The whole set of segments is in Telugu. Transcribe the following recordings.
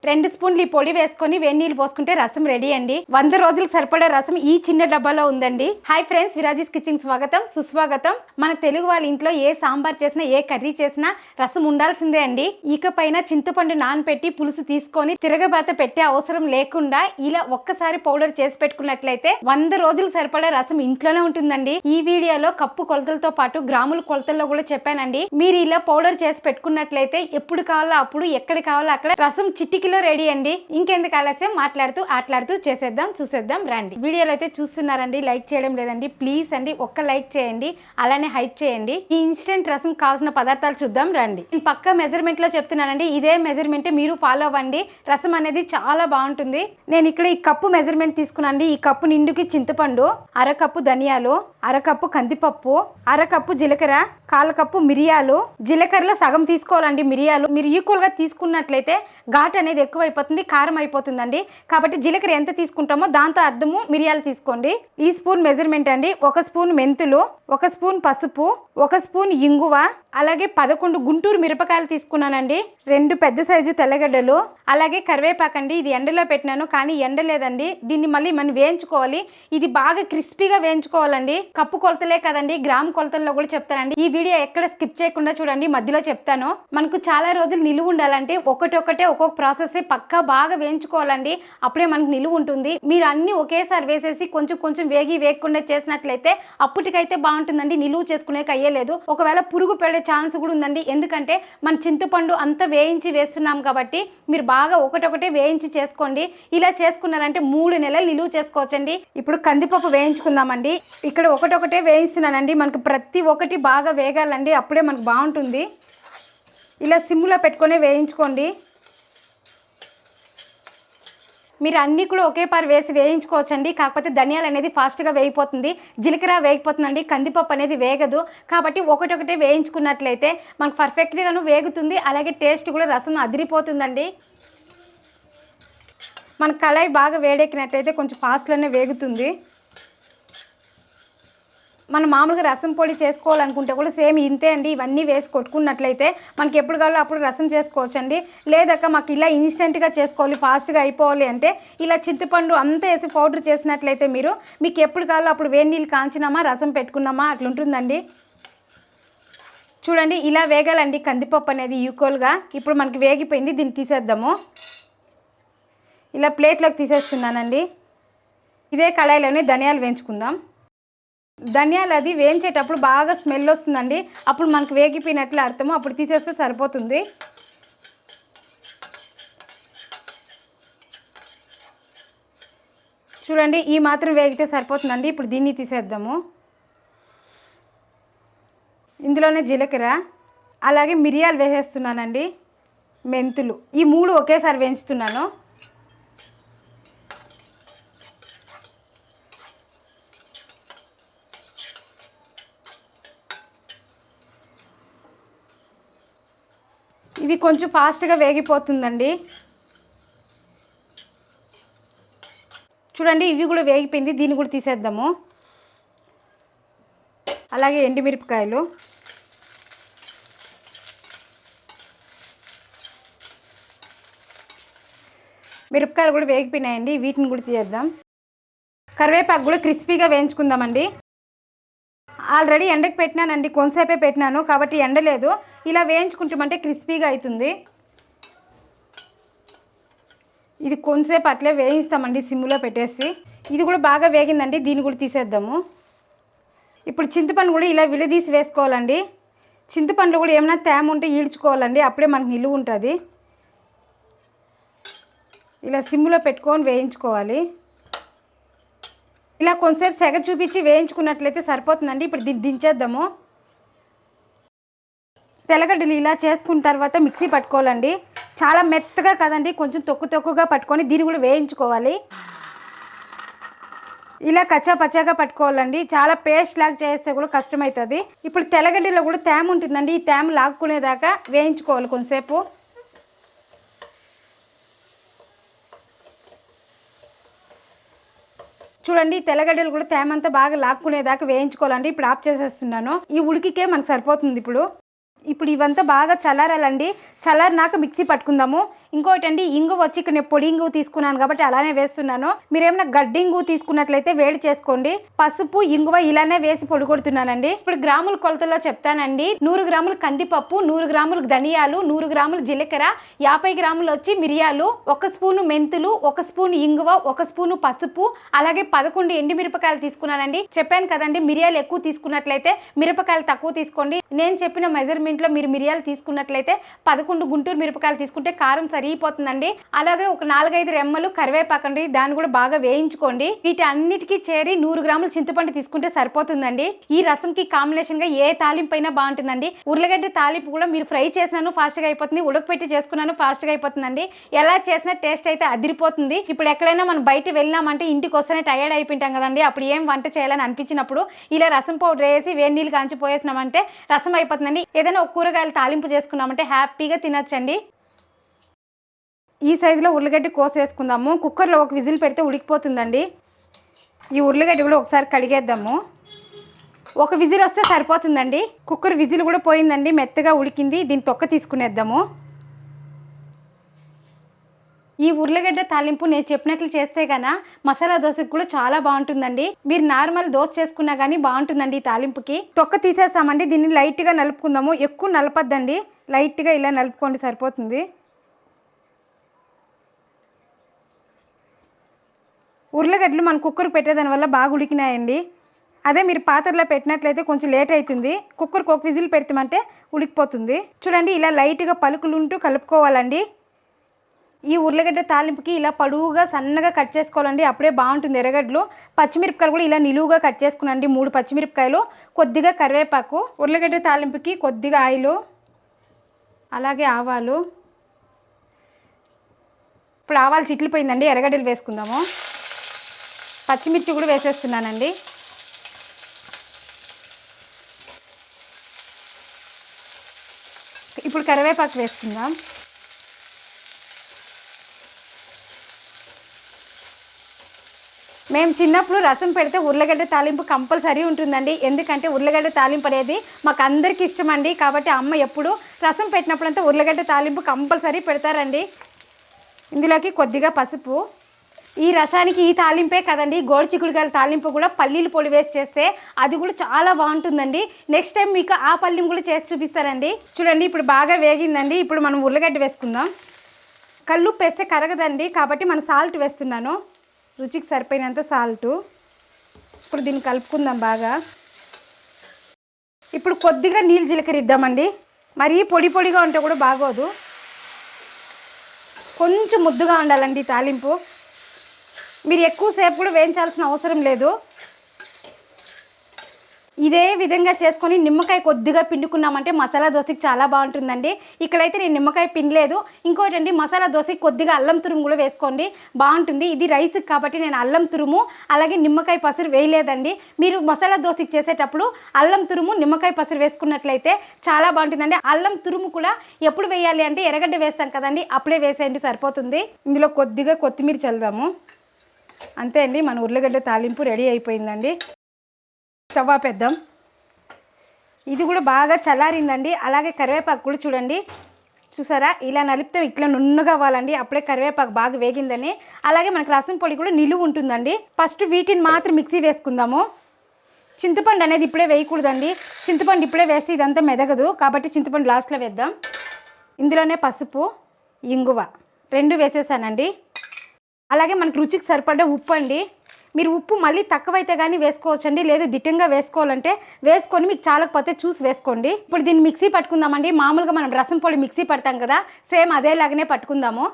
2 స్పూన్లు ఈ పొడి వేసుకొని వేడి నీళ్ళు పోసుకుంటే రసం రెడీ అండి. 100 రోజులకు సరిపడే రసం ఈ చిన్న డబ్బాలో ఉందండి. హాయ్ ఫ్రెండ్స్, విరాజీస్ కిచెన్ స్వాగతం సుస్వాగతం. మన తెలుగు వాళ్ళ ఇంట్లో ఏ సాంబార్ చేసినా ఏ కర్రీ చేసినా రసం ఉండాల్సిందే అండి. ఇకపైన చింతపండు నానపెట్టి పులుసు తీసుకొని తిరగబాత పెట్టే అవసరం లేకుండా ఇలా ఒక్కసారి పౌడర్ చేసి పెట్టుకున్నట్లయితే 100 రోజులకు సరిపడే రసం ఇంట్లోనే ఉంటుందండి. ఈ వీడియోలో కప్పు కొలతలతో పాటు గ్రాముల కొలతల్లో కూడా చెప్పానండి. మీరు ఇలా పౌడర్ చేసి పెట్టుకున్నట్లయితే ఎప్పుడు కావాలో అప్పుడు ఎక్కడ కావాలో అక్కడ రసం చిటికిలో రెడీ అండి. ఇంకెందుకు ఆలస్యం, మాట్లాడుతూ ఆటలాడుతూ చేసేద్దాం, చూసేద్దాం రండి. వీడియోలో అయితే చూస్తున్నారండి, లైక్ చేయడం లేదండి. ప్లీజ్ అండి ఒక్క లైక్ చేయండి, అలానే హైప్ చేయండి. ఈ ఇన్స్టెంట్ రసం కావాల్సిన పదార్థాలు చూద్దాం రండి. నేను పక్క మెజర్మెంట్ లో చెప్తున్నానండి, ఇదే మెజర్మెంట్ మీరు ఫాలో అవ్వండి. రసం అనేది చాలా బాగుంటుంది. నేను ఇక్కడ ఈ కప్పు మెజర్మెంట్ తీసుకున్నాండి. ఈ కప్పు నిండుకి చింతపండు, అరకప్పు ధనియాలు, అరకప్పు కందిపప్పు, అరకప్పు జీలకర్ర, 1/4 కప్పు మిరియాలు. జీలకర్రలో సగం తీసుకోవాలండి. మిరియాలు మీరు ఈక్వల్ గా తీసుకున్నట్లయితే ఘాట్ అనేది ఎక్కువ అయిపోతుంది, కారం అయిపోతుందండి. కాబట్టి జీలకర్ర ఎంత తీసుకుంటామో దాంతో అర్థము మిరియాలు తీసుకోండి. ఈ స్పూన్ మెజర్మెంట్ అండి. 1 స్పూన్ మెంతులు, 1 స్పూన్ పసుపు, 1 స్పూన్ ఇంగువ, అలాగే 11 గుంటూరు మిరపకాయలు తీసుకున్నానండి. 2 పెద్ద సైజు తెల్లగడ్డలు, అలాగే కరివేపాకండి. ఇది ఎండలో పెట్టినాను కానీ ఎండలేదండి. దీన్ని మళ్ళీ మనం వేయించుకోవాలి. ఇది బాగా క్రిస్పీగా వేయించుకోవాలండి. కప్పు కొలతలే కదండి, గ్రామ్ కొలతల్లో కూడా చెప్తానండి. ఈ వీడియో ఎక్కడ స్కిప్ చేయకుండా చూడండి, మధ్యలో చెప్తాను. మనకు చాలా రోజులు నిలువ ఉండాలంటే ఒక్కొక్క ప్రాసెస్ పక్కా బాగా వేయించుకోవాలండి. అప్పుడే మనకు నిలువ ఉంటుంది. మీరు అన్ని ఒకేసారి వేసేసి కొంచెం వేగకుండా చేసినట్లయితే అప్పటికైతే బాగుంటుందండి, నిలువ చేసుకునేకి అయ్యేలేదు. ఒకవేళ పురుగు పడే ఛాన్స్ కూడా ఉందండి. ఎందుకంటే మన చింతపండు అంతా వేయించి వేస్తున్నాం కాబట్టి మీరు బాగా ఒకటొకటే వేయించి చేసుకోండి. ఇలా చేసుకున్నారంటే 3 నెలలు నిలువ చేసుకోవచ్చండి. ఇప్పుడు కందిపప్పు వేయించుకుందామండి. ఇక్కడ ఒకటొకటే వేయిస్తున్నానండి. మనకు ప్రతి ఒక్కటి బాగా వేగాలండి, అప్పుడే మనకు బాగుంటుంది. ఇలా సిమ్లో పెట్టుకొని వేయించుకోండి. మీరు అన్నీ కూడా ఒకే పారి వేసి వేయించుకోవచ్చండి. కాకపోతే ధనియాలు అనేది ఫాస్ట్గా వేగిపోతుంది, జీలకర్ర వేగిపోతుందండి, కందిపప్పు అనేది వేగదు. కాబట్టి ఒకటొకటే వేయించుకున్నట్లయితే మనకు పర్ఫెక్ట్గాను వేగుతుంది, అలాగే టేస్ట్ కూడా రసం అదిరిపోతుందండి. మన కళాయి బాగా వేడెక్కినట్లయితే కొంచెం ఫాస్ట్లోనే వేగుతుంది. మనం మామూలుగా రసం పొడి చేసుకోవాలనుకుంటే కూడా సేమ్ ఇంతే అండి. ఇవన్నీ వేసి కొట్టుకున్నట్లయితే మనకి ఎప్పుడు కావాలో అప్పుడు రసం చేసుకోవచ్చండి. లేదక్క మాకు ఇలా ఇన్స్టెంట్గా చేసుకోవాలి, ఫాస్ట్గా అయిపోవాలి అంటే ఇలా చింతపండు అంతా వేసి పౌడర్ చేసినట్లయితే మీకు ఎప్పుడు కావాలో అప్పుడు వేడి నీళ్ళు కాంచినామా రసం పెట్టుకున్నామా అట్లుంటుందండి. చూడండి ఇలా వేగాలండి కందిపప్పు అనేది ఈక్వల్గా. ఇప్పుడు మనకి వేగిపోయింది, దీన్ని తీసేద్దాము. ఇలా ప్లేట్లోకి తీసేస్తున్నానండి. ఇదే కళాయిలోనే ధనియాలు వేయించుకుందాం. ధనియాలు అది వేయించేటప్పుడు బాగా స్మెల్ వస్తుందండి, అప్పుడు మనకు వేగిపోయినట్లు అర్థము. అప్పుడు తీసేస్తే సరిపోతుంది. చూడండి ఈ మాత్రం వేగితే సరిపోతుందండి. ఇప్పుడు దీన్ని తీసేద్దాము. ఇందులోనే జీలకర్ర, అలాగే మిరియాలు వేసేస్తున్నానండి, మెంతులు. ఈ 3 ఒకేసారి వేయించుతున్నాను. ఇవి కొంచెం ఫాస్ట్గా వేగిపోతుందండి. చూడండి ఇవి కూడా వేగిపోయింది, దీన్ని కూడా తీసేద్దాము. అలాగే ఎండుమిరపకాయలు, మిరపకాయలు కూడా వేగిపోయినాయండి, వీటిని కూడా తీసేద్దాం. కరివేపాకు కూడా క్రిస్పీగా వేయించుకుందామండి. ఆల్రెడీ ఎండకు పెట్టినానండి, కొంతసేపే పెట్టినాను కాబట్టి ఎండలేదు. ఇలా వేయించుకుంటామంటే క్రిస్పీగా అవుతుంది. ఇది కొంతసేపు అట్లే వేయిస్తామండి సిమ్లో పెట్టేసి. ఇది కూడా బాగా వేగిందండి, దీన్ని కూడా తీసేద్దాము. ఇప్పుడు చింతపండు కూడా ఇలా విడదీసి వేసుకోవాలండి. చింతపండులో కూడా ఏమైనా తేమ ఉంటే ఈడ్చుకోవాలండి, అప్పుడే మనకు నిలువ ఉంటుంది. ఇలా సిమ్లో పెట్టుకొని వేయించుకోవాలి. ఇలా కొంతసేపు సెగ చూపించి వేయించుకున్నట్లయితే సరిపోతుందండి. ఇప్పుడు దీన్ని దించేద్దాము. తెల్లగడ్డలు ఇలా చేసుకున్న తర్వాత మిక్సీ పట్టుకోవాలండి. చాలా మెత్తగా కదండి, కొంచెం తొక్కుగా పట్టుకొని దీన్ని కూడా వేయించుకోవాలి. ఇలా కచ్చా పచ్చాగా పట్టుకోవాలండి. చాలా పేస్ట్ లాగా చేస్తే కూడా కష్టమవుతుంది. ఇప్పుడు తెల్లగడ్డలో కూడా తేమ ఉంటుందండి, ఈ తేమ లాక్కునేదాకా వేయించుకోవాలి కొంతసేపు. చూడండి తెల్లగడ్డలు కూడా తేమంతా బాగా లాక్కునేదాకా వేయించుకోవాలండి. ఇప్పుడు ఆఫ్ చేసేస్తున్నాను. ఈ ఉడికికే మనకు సరిపోతుంది. ఇప్పుడు ఇప్పుడు ఇవంతా బాగా చల్లారాలండి. చల్లారినాక మిక్సీ పట్టుకుందాము. ఇంకోటి అండి, ఇంగు వచ్చి ఇక్కడ నేను పొడి ఇంగు తీసుకున్నాను కాబట్టి అలానే వేస్తున్నాను. మీరేమైనా గడ్డి ఇంగు తీసుకున్నట్లయితే వేడి చేసుకోండి. పసుపు ఇంగువ ఇలానే వేసి పొడి కొడుతున్నానండి. ఇప్పుడు గ్రాముల కొలతలో చెప్తానండి. 100 గ్రాములు కందిపప్పు, 100 గ్రాములు ధనియాలు, 100 గ్రాములు జీలకర్ర, 50 గ్రాములు వచ్చి మిరియాలు, 1 స్పూను మెంతులు, 1 స్పూను ఇంగువ, 1 స్పూను పసుపు, అలాగే 11 ఎండుమిరపకాయలు తీసుకున్నానండి. చెప్పాను కదండి, మిరియాలు ఎక్కువ తీసుకున్నట్లయితే మిరపకాయలు తక్కువ తీసుకోండి. నేను చెప్పిన మెజర్మెంట్లో మీరు మిరియాలు తీసుకున్నట్లయితే 11 గుంటూరు మిరపకాయలు తీసుకుంటే కారం సరిపోతుందండి. అలాగే ఒక 4-5 రెమ్మలు కరివేపాకండి, దాన్ని కూడా బాగా వేయించుకోండి. వీటి అన్నిటికీ చేరి 100 గ్రాముల చింతపండు తీసుకుంటే సరిపోతుందండి. ఈ రసంకి కాంబినేషన్ గా ఏ తాలింపు అయినా బాగుంటుందండి. ఉర్లగడ్డ తాలింపు కూడా మీరు ఫ్రై చేసినాను ఫాస్ట్ గా అయిపోతుంది, ఉడకపెట్టి చేసుకున్నాను ఫాస్ట్ గా అయిపోతుందండి. ఎలా చేసినా టేస్ట్ అయితే అదిరిపోతుంది. ఇప్పుడు ఎక్కడైనా మనం బయట వెళ్ళినామంటే ఇంటికి వస్తేనే టైర్డ్ అయిపోయింటాం కదండి, అప్పుడు ఏం వంట చేయాలని అనిపించినప్పుడు ఇలా రసం పౌడర్ వేసి వేడి నీళ్ళు కాంచి పోయేసినామంటే రసం అయిపోతుందండి. ఏదైనా ఒక కూరగాయలు తాలింపు చేసుకున్నామంటే హ్యాపీగా తినచ్చండి. ఈ సైజులో ఉర్లగడ్డ కోసేసుకుందాము. కుక్కర్లో ఒక విజిల్ పెడితే ఉడికిపోతుందండి. ఈ ఉర్లగడ్డ కూడా ఒకసారి కడిగేద్దాము. ఒక విజిల్ వస్తే సరిపోతుందండి. కుక్కర్ విజిల్ కూడా పోయిందండి, మెత్తగా ఉడికింది. దీన్ని తొక్క తీసుకునేద్దాము. ఈ ఉర్లగడ్డ తాలింపు నేను చెప్పినట్లు చేస్తే కన్నా మసాలా దోశకు కూడా చాలా బాగుంటుందండి. మీరు నార్మల్ దోశ చేసుకున్నా కానీ బాగుంటుందండి. ఈ తాలింపుకి తొక్క తీసేస్తామండి. దీన్ని లైట్గా నలుపుకుందాము. ఎక్కువ నలపద్దండి, లైట్గా ఇలా నలుపుకోండి సరిపోతుంది. ఉర్లగడ్డలు మన కుక్కర్ పెట్టేదాని వల్ల బాగా ఉడికినాయండి. అదే మీరు పాత్రలో పెట్టినట్లయితే కొంచెం లేట్ అవుతుంది. కుక్కర్కి ఒక విజిల్ పెడతామంటే ఉడికిపోతుంది. చూడండి, ఇలా లైట్గా పలుకులుంటూ కలుపుకోవాలండి. ఈ ఉర్లగడ్డ తాలింపుకి ఇలా పొడవుగా సన్నగా కట్ చేసుకోవాలండి, అప్పుడే బాగుంటుంది. ఎర్రగడ్డలు, పచ్చిమిరపకాయలు కూడా ఇలా నిలువుగా కట్ చేసుకునండి. 3 పచ్చిమిరపకాయలు, కొద్దిగా కరివేపాకు. ఉర్లగడ్డ తాలింపుకి కొద్దిగా ఆయిల్, అలాగే ఆవాలు. ఇప్పుడు ఆవాలు చిట్లిపోయిందండి, ఎర్రగడ్డలు వేసుకుందాము. పచ్చిమిర్చి కూడా వేసేస్తున్నానండి. ఇప్పుడు కరివేపాకు వేసుకుందాం. మేము చిన్నప్పుడు రసం పెడితే ఉర్లగడ్డ తాలింపు కంపల్సరీ ఉంటుందండి. ఎందుకంటే ఉర్లగడ్డ తాలింపు అనేది మాకు అందరికీ ఇష్టం అండి. కాబట్టి అమ్మ ఎప్పుడు రసం పెట్టినప్పుడంతా ఉర్లగడ్డ తాలింపు కంపల్సరీ పెడతారండి. ఇందులోకి కొద్దిగా పసుపు. ఈ రసానికి ఈ తాలింపే కదండి, గోరుచిక్కుడుకాయల తాలింపు కూడా పల్లీలు పొడి వేసి చేస్తే అది కూడా చాలా బాగుంటుందండి. నెక్స్ట్ టైం మీకు ఆ పల్లీం కూడా చేసి చూపిస్తారండి. చూడండి, ఇప్పుడు బాగా వేగిందండి. ఇప్పుడు మనం ఉర్లగడ్డ వేసుకుందాం. కల్లుప్పు వేస్తే కరగదండి, కాబట్టి మనం సాల్ట్ వేస్తున్నాను, రుచికి సరిపోయినంత సాల్టు. ఇప్పుడు దీన్ని కలుపుకుందాం బాగా. ఇప్పుడు కొద్దిగా నీళ్ళు జీలకరిద్దామండి. మరీ పొడి పొడిగా ఉంటే కూడా బాగోదు, కొంచెం ముద్దుగా ఉండాలండి తాలింపు. మీరు ఎక్కువసేపు కూడా వేయించాల్సిన అవసరం లేదు. ఇదే విధంగా చేసుకొని నిమ్మకాయ కొద్దిగా పిండుకున్నామంటే మసాలా దోశకి చాలా బాగుంటుందండి. ఇక్కడైతే నేను నిమ్మకాయ పిండలేదు. ఇంకోటి అండి, మసాలా దోశకి కొద్దిగా అల్లం తురుము కూడా వేసుకోండి, బాగుంటుంది. ఇది రైస్కి కాబట్టి నేను అల్లం తురుము అలాగే నిమ్మకాయ పసురు వేయలేదండి. మీరు మసాలా దోశకి చేసేటప్పుడు అల్లం తురుము నిమ్మకాయ పసురు వేసుకున్నట్లయితే చాలా బాగుంటుందండి. అల్లం తురుము కూడా ఎప్పుడు వేయాలి అంటే ఎర్రగడ్డ వేస్తాం కదండి, అప్పుడే వేసేయండి సరిపోతుంది. ఇందులో కొద్దిగా కొత్తిమీర చల్లుదాము. అంతే అండి, మన ఉర్లగడ్డ తాలింపు రెడీ అయిపోయిందండి. స్టవ్ ఆపేద్దాం. ఇది కూడా బాగా చల్లారిందండి. అలాగే కరివేపాకు కూడా చూడండి, చూసారా, ఇలా నలిపితే ఇట్లా నున్నగా అవ్వాలండి, అప్పుడే కరివేపాకు బాగా వేగిందని. అలాగే మనకు రసం పొడి కూడా నిలువ ఉంటుందండి. ఫస్ట్ వీటిని మాత్రం మిక్సీ వేసుకుందాము. చింతపండు అనేది ఇప్పుడే వేయకూడదండి, చింతపండు ఇప్పుడే వేస్తే ఇదంతా మెదగదు, కాబట్టి చింతపండు లాస్ట్లో వేద్దాం. ఇందులోనే పసుపు, ఇంగువ 2 వేసేసానండి. అలాగే మనకు రుచికి సరిపడ్డ ఉప్పు అండి. మీరు ఉప్పు మళ్ళీ తక్కువైతే కానీ వేసుకోవచ్చండి, లేదు దిట్టంగా వేసుకోవాలంటే వేసుకొని మీకు చాలకపోతే చూసి వేసుకోండి. ఇప్పుడు దీన్ని మిక్సీ పట్టుకుందామండి. మామూలుగా మనం రసం పొడి మిక్సీ పడతాం కదా, సేమ్ అదేలాగానే పట్టుకుందాము.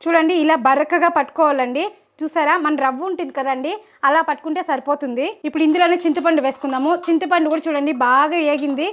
చూడండి, ఇలా బరకగా పట్టుకోవాలండి. చూసారా, మన రవ్వ ఉంటుంది కదండి, అలా పట్టుకుంటే సరిపోతుంది. ఇప్పుడు ఇందులోనే చింతపండు వేసుకుందాము. చింతపండు కూడా చూడండి బాగా వేగింది.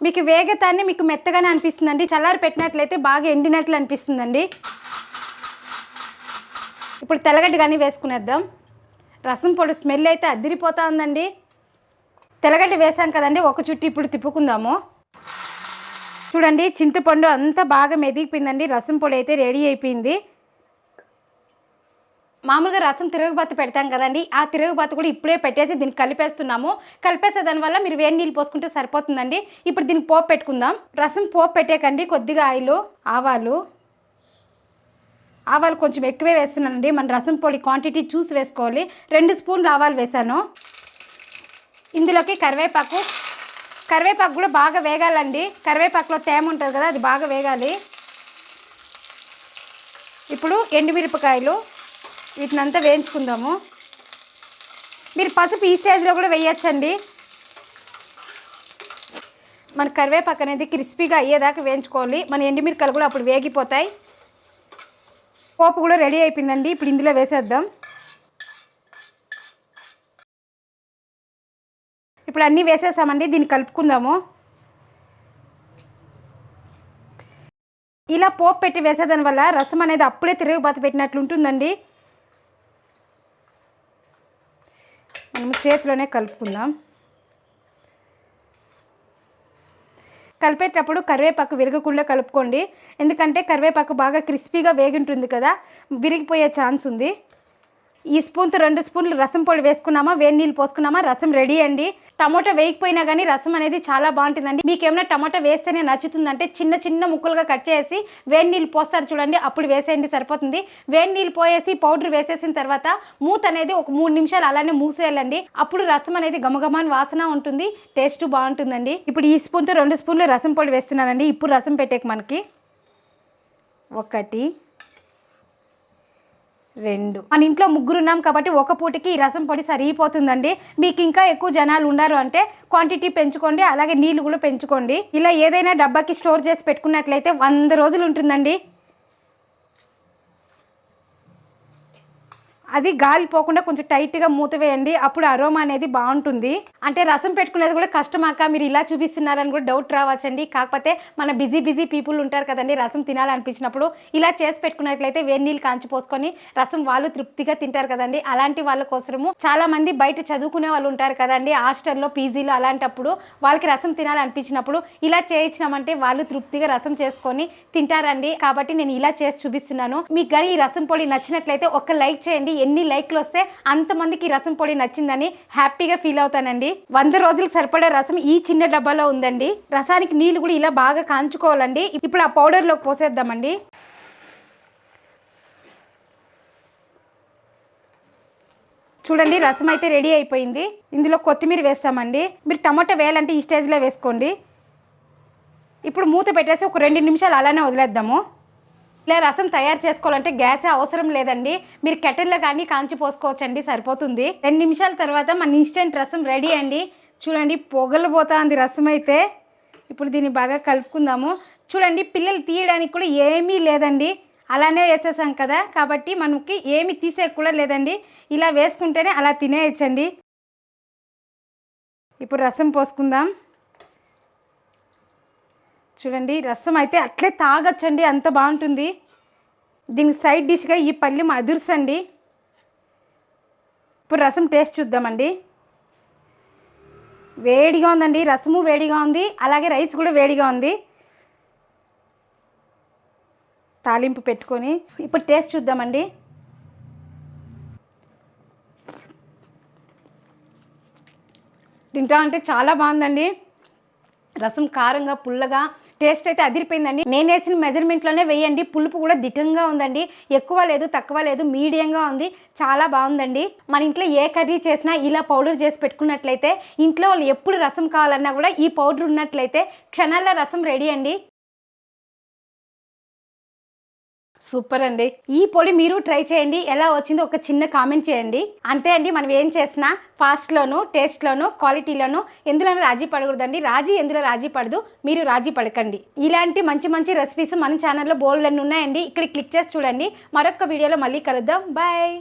మీకు వేగతాన్ని మీకు మెత్తగానే అనిపిస్తుందండి, చల్లారి పెట్టినట్లయితే బాగా ఎండినట్లు అనిపిస్తుందండి. ఇప్పుడు తెల్లగడ్డ కానీ వేసుకునేద్దాం. రసం పొడి స్మెల్ అయితే అదిరిపోతా ఉందండి. తెల్లగడ్డ వేసాం కదండి, ఒక చుట్టు ఇప్పుడు తిప్పుకుందాము. చూడండి, చింతపండు అంతా బాగా మెదిగిపోయిందండి. రసం పొడి అయితే రెడీ అయిపోయింది. మామూలుగా రసం తిరుగుబాతు పెడతాం కదండి, ఆ తిరుగుబాతు కూడా ఇప్పుడే పెట్టేసి దీనికి కలిపేస్తున్నాము. కలిపేసే దానివల్ల మీరు వేడి నీళ్ళు పోసుకుంటే సరిపోతుందండి. ఇప్పుడు దీనికి పోపు పెట్టుకుందాం. రసం పోపు పెట్టేకండి కొద్దిగా ఆయిల్, ఆవాలు కొంచెం ఎక్కువే వేస్తున్నానండి. మన రసం పొడి క్వాంటిటీ చూసి వేసుకోవాలి. 2 స్పూన్లు ఆవాలు వేసాను. ఇందులోకి కరివేపాకు కూడా బాగా వేగాలండి. కరివేపాకులో తేమ ఉంటుంది కదా, అది బాగా వేగాలి. ఇప్పుడు ఎండుమిరపకాయలు, వీటినంతా వేయించుకుందాము. మీరు పసుపు ఈ స్టేజ్లో కూడా వేయచ్చండి. మన కరివేపాకు అనేది క్రిస్పీగా అయ్యేదాకా వేయించుకోవాలి. మన ఎండుమిరపకాయలు కూడా అప్పుడు వేగిపోతాయి. పోపు కూడా రెడీ అయిపోయిందండి. ఇప్పుడు ఇందులో వేసేద్దాం. ఇప్పుడు అన్నీ వేసేసామండి. దీన్ని కలుపుకుందాము. ఇలా పోపు పెట్టి వేసేదాని వల్ల రసం అనేది అప్పుడే తిరుగుబాతు పెట్టినట్లు ఉంటుందండి. మనం చేతిలోనే కలుపుకుందాం. కలిపేటప్పుడు కరివేపాకు విరగకుండా కలుపుకోండి. ఎందుకంటే కరివేపాకు బాగా క్రిస్పీగా వేగుంటుంది కదా, విరిగిపోయే ఛాన్స్ ఉంది. ఈ స్పూన్తో 2 స్పూన్లు రసం పొడి వేసుకున్నామా, వేడి నీళ్ళు పోసుకున్నామా, రసం రెడీ అండి. టమోటా వేయకపోయినా కానీ రసం అనేది చాలా బాగుంటుందండి. మీకు ఏమైనా టమోటా వేస్తేనే నచ్చుతుందంటే చిన్న చిన్న ముక్కలుగా కట్ చేసి వేడి నీళ్ళు పోస్తారు చూడండి, అప్పుడు వేసేయండి, సరిపోతుంది. వేడి నీళ్ళు పోయేసి పౌడర్ వేసేసిన తర్వాత మూత అనేది ఒక 3 నిమిషాలు అలానే మూసేయాలండి. అప్పుడు రసం అనేది గమగమాన్ వాసన ఉంటుంది, టేస్ట్ బాగుంటుందండి. ఇప్పుడు ఈ స్పూన్తో 2 స్పూన్లు రసం పొడి వేస్తున్నానండి. ఇప్పుడు రసం పెట్టేకి మనకి 1, 2, మన ఇంట్లో 3 ఉన్నాం కాబట్టి ఒక పూటకి ఈ రసం పొడి సరిపోతుందండి. మీకు ఇంకా ఎక్కువ జనాలు ఉన్నారు అంటే క్వాంటిటీ పెంచుకోండి, అలాగే నీళ్ళు కూడా పెంచుకోండి. ఇలా ఏదైనా డబ్బాకి స్టోర్ చేసి పెట్టుకున్నట్లయితే 100 రోజులు ఉంటుందండి. అది గాలి పోకుండా కొంచెం టైట్గా మూత వేయండి, అప్పుడు అరోమా అనేది బాగుంటుంది. అంటే రసం పెట్టుకునేది కూడా కష్టమాక మీరు ఇలా చూపిస్తున్నారని కూడా డౌట్ రావచ్చండి. కాకపోతే మన బిజీ పీపుల్ ఉంటారు కదండి, రసం తినాలనిపించినప్పుడు ఇలా చేసి పెట్టుకున్నట్లయితే వేడి నీళ్ళు కాంచి పోసుకొని రసం వాళ్ళు తృప్తిగా తింటారు కదండి. అలాంటి వాళ్ళ కోసము చాలా మంది బయట చదువుకునే వాళ్ళు ఉంటారు కదండి, హాస్టల్లో, పీజీలో, అలాంటప్పుడు వాళ్ళకి రసం తినాలనిపించినప్పుడు ఇలా చేయించినామంటే వాళ్ళు తృప్తిగా రసం చేసుకొని తింటారండి. కాబట్టి నేను ఇలా చేసి చూపిస్తున్నాను. మీకు కానీ ఈ రసం పొడి నచ్చినట్లయితే ఒక లైక్ చేయండి. ఎన్ని లైక్లు వస్తే అంతమందికి రసం పొడి నచ్చిందని హ్యాపీగా ఫీల్ అవుతానండి. 100 రోజులకు సరిపడే రసం ఈ చిన్న డబ్బాలో ఉందండి. రసానికి నీళ్ళు కూడా ఇలా బాగా కాంచుకోవాలండి. ఇప్పుడు ఆ పౌడర్లోకి పోసేద్దామండి. చూడండి రసం అయితే రెడీ అయిపోయింది. ఇందులో కొత్తిమీర వేస్తామండి. మీరు టమాటా వేయాలంటే ఈ స్టేజ్లో వేసుకోండి. ఇప్పుడు మూత పెట్టేసి ఒక 2 నిమిషాలు అలానే వదిలేద్దాము. ఇలా రసం తయారు చేసుకోవాలంటే గ్యాసే అవసరం లేదండి. మీరు కెటిల్లో కానీ కాంచి పోసుకోవచ్చండి, సరిపోతుంది. 2 నిమిషాల తర్వాత మన ఇన్స్టెంట్ రసం రెడీ అండి. చూడండి పొగలు పోతుంది రసం అయితే. ఇప్పుడు దీన్ని బాగా కలుపుకుందాము. చూడండి పిల్లలు తీయడానికి కూడా ఏమీ లేదండి, అలానే వేసేసాం కదా, కాబట్టి మనకి ఏమి తీసే కూడా లేదండి. ఇలా వేసుకుంటేనే అలా తినేయచ్చండి. ఇప్పుడు రసం పోసుకుందాం. చూడండి రసం అయితే అట్లే తాగొచ్చండి, అంత బాగుంటుంది. దీనికి సైడ్ డిష్గా ఈ పళ్ళెం అదుర్సండి. ఇప్పుడు రసం టేస్ట్ చూద్దామండి. వేడిగా ఉందండి, రసము వేడిగా ఉంది, అలాగే రైస్ కూడా వేడిగా ఉంది. తాలింపు పెట్టుకొని ఇప్పుడు టేస్ట్ చూద్దామండి. తింటా అంటే చాలా బాగుందండి. రసం కారంగా పుల్లగా టేస్ట్ అయితే అదిరిపోయిందండి. నేను వేసిన మెజర్మెంట్లోనే వేయండి. పులుపు కూడా దిట్టంగా ఉందండి, ఎక్కువ లేదు తక్కువ లేదు, మీడియంగా ఉంది, చాలా బాగుందండి. మన ఇంట్లో ఏ కర్రీ చేసినా ఇలా పౌడర్ చేసి పెట్టుకున్నట్లయితే ఇంట్లో వాళ్ళు ఎప్పుడు రసం కావాలన్నా కూడా ఈ పౌడర్ ఉన్నట్లయితే క్షణాల్లో రసం రెడీ అండి. సూపర్ అండి. ఈ పొడి మీరు ట్రై చేయండి, ఎలా వచ్చిందో ఒక చిన్న కామెంట్ చేయండి. అంతే అండి, మనం ఏం చేసినా ఫాస్ట్లోను, టేస్ట్లోను, క్వాలిటీలోను ఎందులోనూ రాజీ పడకూడదండి. ఎందులో రాజీ పడదు, మీరు రాజీ పడకండి. ఇలాంటి మంచి మంచి రెసిపీస్ మన ఛానల్లో బోల్డ్ అన్నీ ఉన్నాయండి. ఇక్కడ క్లిక్ చేసి చూడండి. మరొక వీడియోలో మళ్ళీ కలుద్దాం. బాయ్.